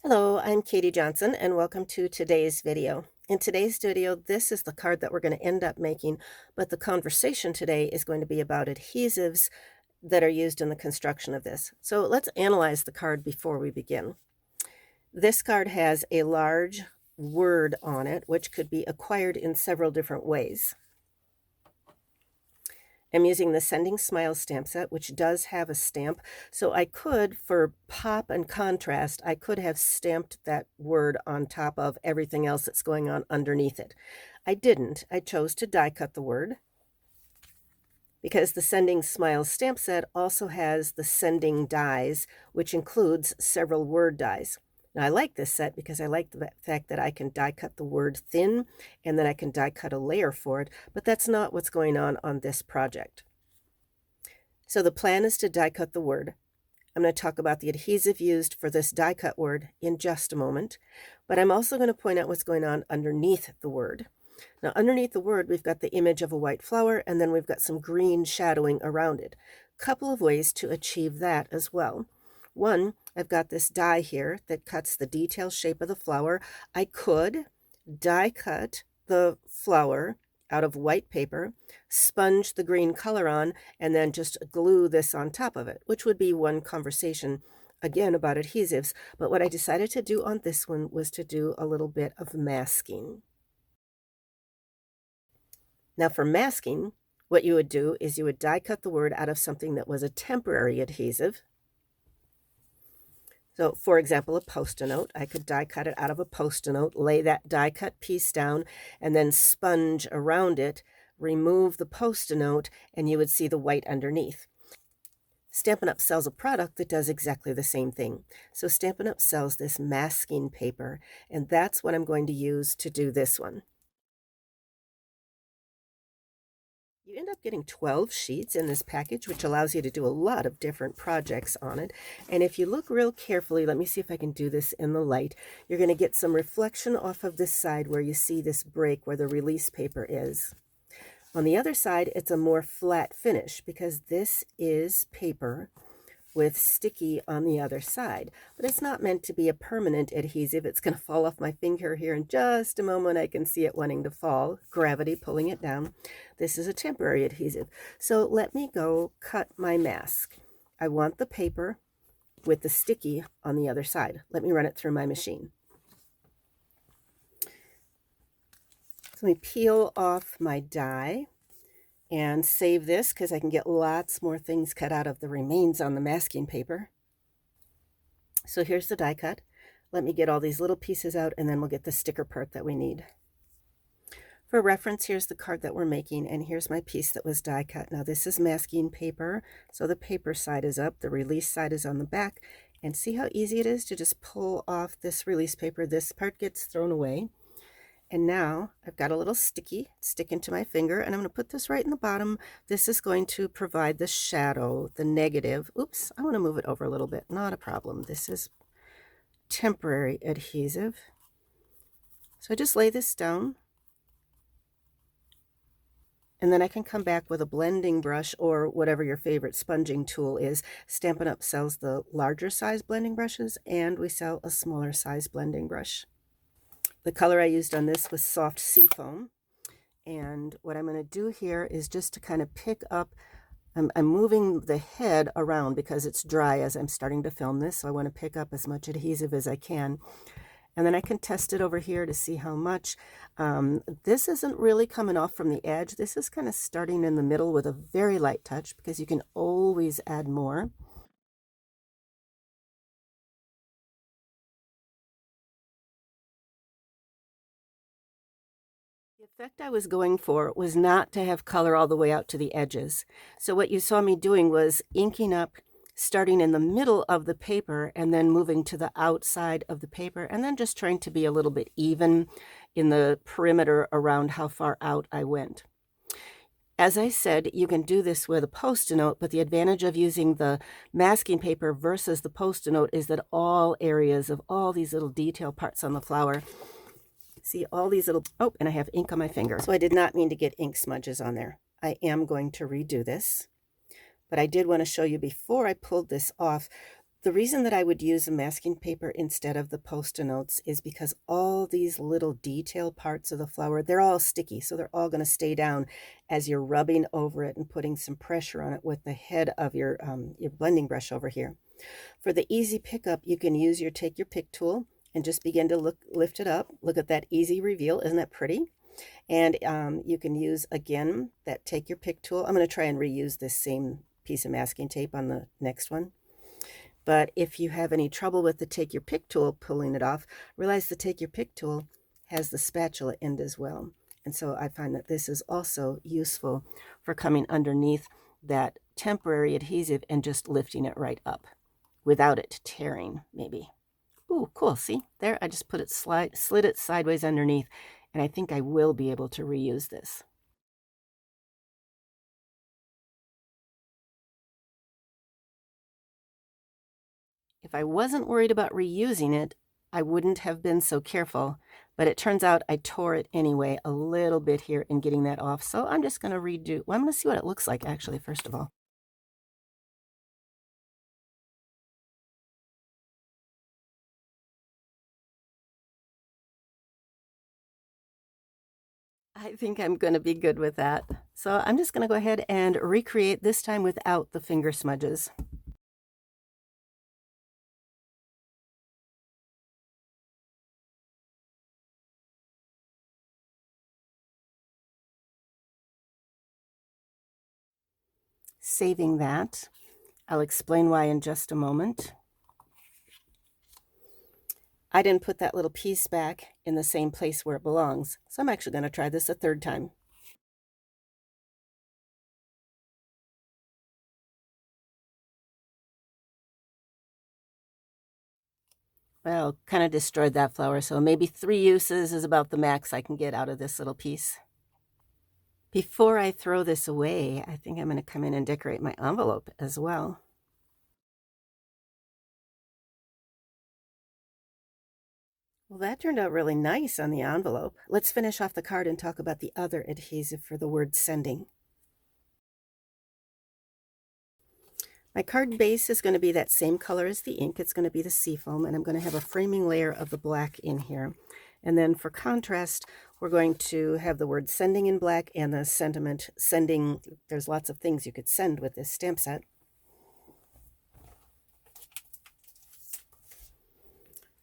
Hello, I'm Katie Johnson and welcome to today's video. In today's video, this is the card that we're going to end up making, but the conversation today is going to be about adhesives that are used in the construction of this. So let's analyze the card before we begin. This card has a large word on it, which could be acquired in several different ways. I'm using the Sending Smile stamp set, which does have a stamp. So I could, for pop and contrast, I could have stamped that word on top of everything else that's going on underneath it. I didn't. I chose to die cut the word because the Sending Smile stamp set also has the sending dies, which includes several word dies. Now, I like this set because I like the fact that I can die cut the word thin and then I can die cut a layer for it, but that's not what's going on this project. So the plan is to die cut the word. I'm going to talk about the adhesive used for this die cut word in just a moment, but I'm also going to point out what's going on underneath the word. Now, underneath the word, we've got the image of a white flower, and then we've got some green shadowing around it. Couple of ways to achieve that as well. One, I've got this die here that cuts the detail shape of the flower. I could die cut the flower out of white paper, sponge the green color on, and then just glue this on top of it, which would be one conversation again about adhesives. But what I decided to do on this one was to do a little bit of masking. Now for masking, what you would do is you would die cut the word out of something that was a temporary adhesive. So for example, a Post-it note, I could die cut it out of a Post-it note, lay that die cut piece down, and then sponge around it, remove the Post-it note, and you would see the white underneath. Stampin'Up sells a product that does exactly the same thing. So Stampin'Up sells this masking paper, and that's what I'm going to use to do this one. You end up getting 12 sheets in this package, which allows you to do a lot of different projects on it. And if you look real carefully, let me see if I can do this in the light, you're going to get some reflection off of this side where you see this break where the release paper is. On the other side, it's a more flat finish because this is paper with sticky on the other side, but it's not meant to be a permanent adhesive. It's going to fall off my finger here in just a moment. I can see it wanting to fall, gravity pulling it down. This is a temporary adhesive. So let me go cut my mask. I want the paper with the sticky on the other side. Let me run it through my machine. So let me peel off my die and save this because I can get lots more things cut out of the remains on the masking paper. So here's the die cut. Let me get all these little pieces out and then we'll get the sticker part that we need. For reference, here's the card that we're making, and here's my piece that was die cut. Now this is masking paper, so the paper side is up, the release side is on the back, and see how easy it is to just pull off this release paper. This part gets thrown away. And now I've got a little sticky sticking to my finger, and I'm going to put this right in the bottom. This is going to provide the shadow, the negative. Oops, I want to move it over a little bit. Not a problem. This is temporary adhesive. So I just lay this down. And then I can come back with a blending brush or whatever your favorite sponging tool is. Stampin' Up! Sells the larger size blending brushes, and we sell a smaller size blending brush. The color I used on this was soft seafoam, and what I'm going to do here is just to kind of pick up, I'm moving the head around because it's dry as I'm starting to film this, so I want to pick up as much adhesive as I can, and then I can test it over here to see how much. This isn't really coming off from the edge. This is kind of starting in the middle with a very light touch because you can always add more. The effect I was going for was not to have color all the way out to the edges. So what you saw me doing was inking up, starting in the middle of the paper and then moving to the outside of the paper, and then just trying to be a little bit even in the perimeter around how far out I went. As I said, you can do this with a Post-it note, but the advantage of using the masking paper versus the Post-it note is that all areas of all these little detail parts on the flower, see all these little, oh, and I have ink on my finger. So I did not mean to get ink smudges on there. I am going to redo this, but I did want to show you before I pulled this off, The reason that I would use a masking paper instead of the Post-it notes is because all these little detail parts of the flower, they're all sticky, so they're all going to stay down as you're rubbing over it and putting some pressure on it with the head of your blending brush over here. For the easy pickup, you can use your Take Your Pick tool and just begin to lift it up. Look at that easy reveal. Isn't that pretty? And you can use, again, that Take Your Pick tool. I'm going to try and reuse this same piece of masking tape on the next one. But if you have any trouble with the Take Your Pick tool pulling it off, realize the Take Your Pick tool has the spatula end as well. And so I find that this is also useful for coming underneath that temporary adhesive and just lifting it right up without it tearing, maybe. Ooh, cool. See, there, I just put it slid it sideways underneath, and I think I will be able to reuse this. If I wasn't worried about reusing it, I wouldn't have been so careful, but it turns out I tore it anyway a little bit here in getting that off. So I'm just going to redo, well, I'm going to see what it looks like actually, first of all. I think I'm going to be good with that. So I'm just going to go ahead and recreate, this time without the finger smudges. Saving that. I'll explain why in just a moment. I didn't put that little piece back in the same place where it belongs, so I'm actually going to try this a third time. Well, kind of destroyed that flower, so maybe 3 uses is about the max I can get out of this little piece. Before I throw this away, I think I'm going to come in and decorate my envelope as well. Well, that turned out really nice on the envelope. Let's finish off the card and talk about the other adhesive for the word sending. My card base is going to be that same color as the ink. It's going to be the seafoam, and I'm going to have a framing layer of the black in here. And then for contrast, we're going to have the word sending in black and the sentiment sending. There's lots of things you could send with this stamp set.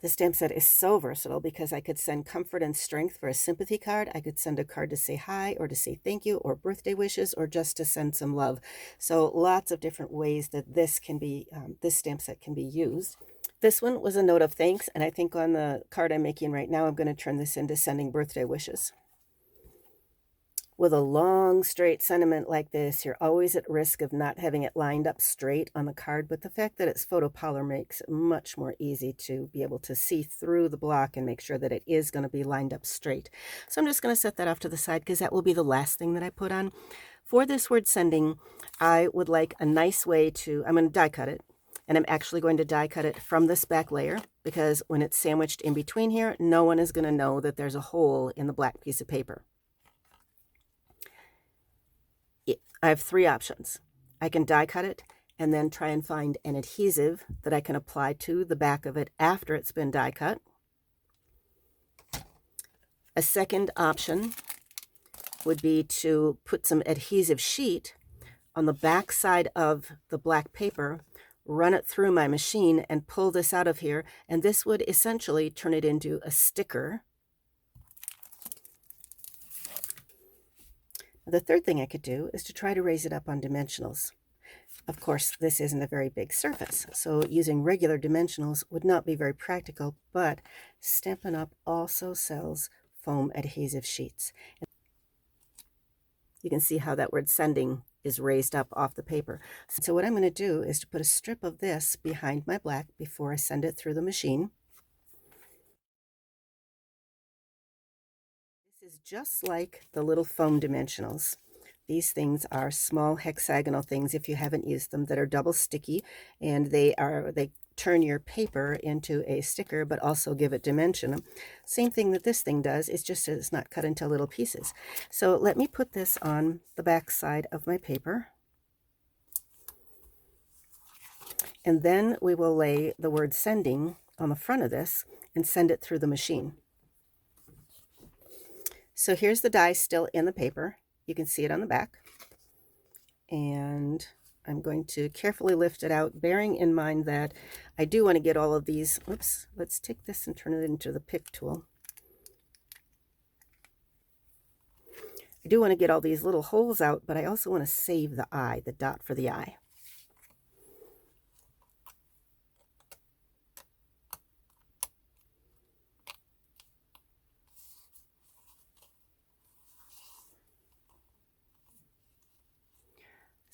The stamp set is so versatile because I could send comfort and strength for a sympathy card. I could send a card to say hi or to say thank you or birthday wishes or just to send some love. So lots of different ways that this can be, this stamp set can be used. This one was a note of thanks, and I think on the card I'm making right now, I'm going to turn this into sending birthday wishes. With a long, straight sentiment like this, you're always at risk of not having it lined up straight on the card, but the fact that it's Photopolymer makes it much more easy to be able to see through the block and make sure that it is going to be lined up straight. So I'm just going to set that off to the side because that will be the last thing that I put on. For this word sending, I would like a nice way to, I'm going to die cut it, and I'm actually going to die cut it from this back layer because when it's sandwiched in between here, no one is going to know that there's a hole in the black piece of paper. I have 3 options. I can die cut it and then try and find an adhesive that I can apply to the back of it after it's been die cut. A second option would be to put some adhesive sheet on the back side of the black paper, run it through my machine and pull this out of here, and this would essentially turn it into a sticker. The third thing I could do is to try to raise it up on dimensionals. Of course, this isn't a very big surface, so using regular dimensionals would not be very practical, but Stampin' Up! Also sells foam adhesive sheets. You can see how that word sending is raised up off the paper. So what I'm going to do is to put a strip of this behind my black before I send it through the machine. This is just like the little foam dimensionals. These things are small hexagonal things, if you haven't used them, that are double sticky, and they turn your paper into a sticker but also give it dimension. Same thing that this thing does, it's just that it's not cut into little pieces. So let me put this on the back side of my paper. And then we will lay the word sending on the front of this and send it through the machine. So here's the die still in the paper. You can see it on the back. And I'm going to carefully lift it out, bearing in mind that I do want to get all of these. Oops, let's take this and turn it into the pick tool. I do want to get all these little holes out, but I also want to save the eye, the dot for the eye.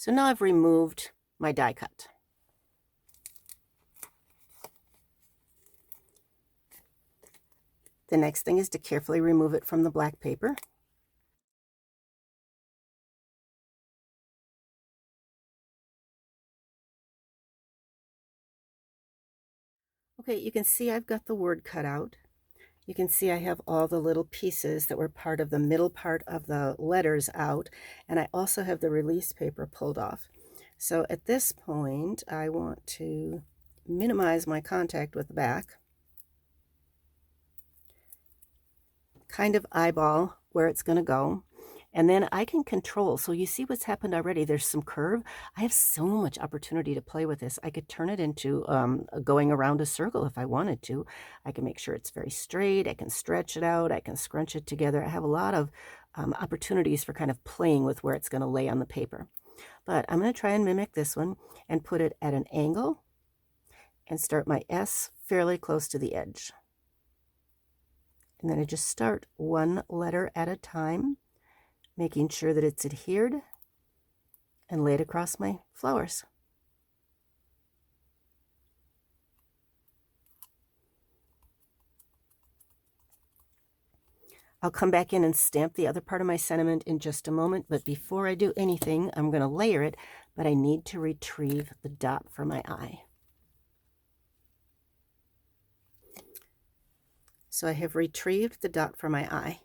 So now I've removed my die cut. The next thing is to carefully remove it from the black paper. Okay, you can see I've got the word cut out. You can see I have all the little pieces that were part of the middle part of the letters out, and I also have the release paper pulled off. So at this point, I want to minimize my contact with the back, kind of eyeball where it's going to go, and then I can control. So you see what's happened already. There's some curve. I have so much opportunity to play with this. I could turn it into going around a circle if I wanted to. I can make sure it's very straight. I can stretch it out. I can scrunch it together. I have a lot of opportunities for kind of playing with where it's going to lay on the paper. But I'm going to try and mimic this one and put it at an angle and start my S fairly close to the edge. And then I just start one letter at a time, making sure that it's adhered, and lay it across my flowers. I'll come back in and stamp the other part of my sentiment in just a moment, but before I do anything, I'm going to layer it, but I need to retrieve the dot for my eye. So I have retrieved the dot for my eye.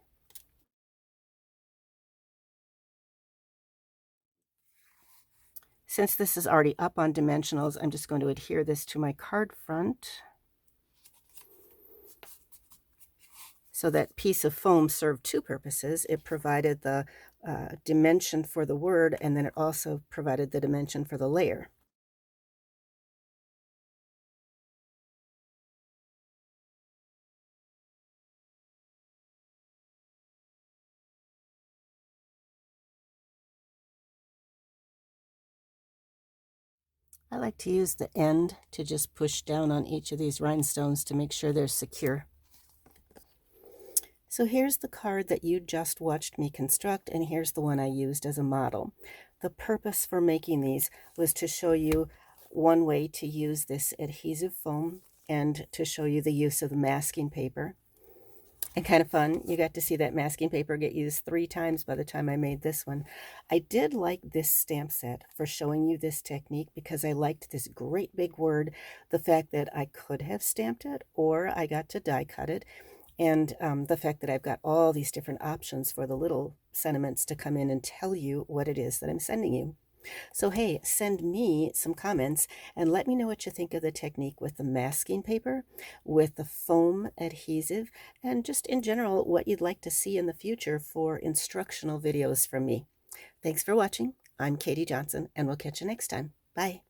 Since this is already up on dimensionals, I'm just going to adhere this to my card front. So that piece of foam served two purposes. It provided the dimension for the word, and then it also provided the dimension for the layer. I like to use the end to just push down on each of these rhinestones to make sure they're secure. So here's the card that you just watched me construct, and here's the one I used as a model. The purpose for making these was to show you one way to use this adhesive foam and to show you the use of the masking paper. And kind of fun, you got to see that masking paper get used 3 times by the time I made this one. I did like this stamp set for showing you this technique because I liked this great big word, the fact that I could have stamped it or I got to die cut it, and the fact that I've got all these different options for the little sentiments to come in and tell you what it is that I'm sending you. So hey, send me some comments and let me know what you think of the technique with the masking paper, with the foam adhesive, and just in general what you'd like to see in the future for instructional videos from me. Thanks for watching. I'm Katie Johnson, and we'll catch you next time. Bye.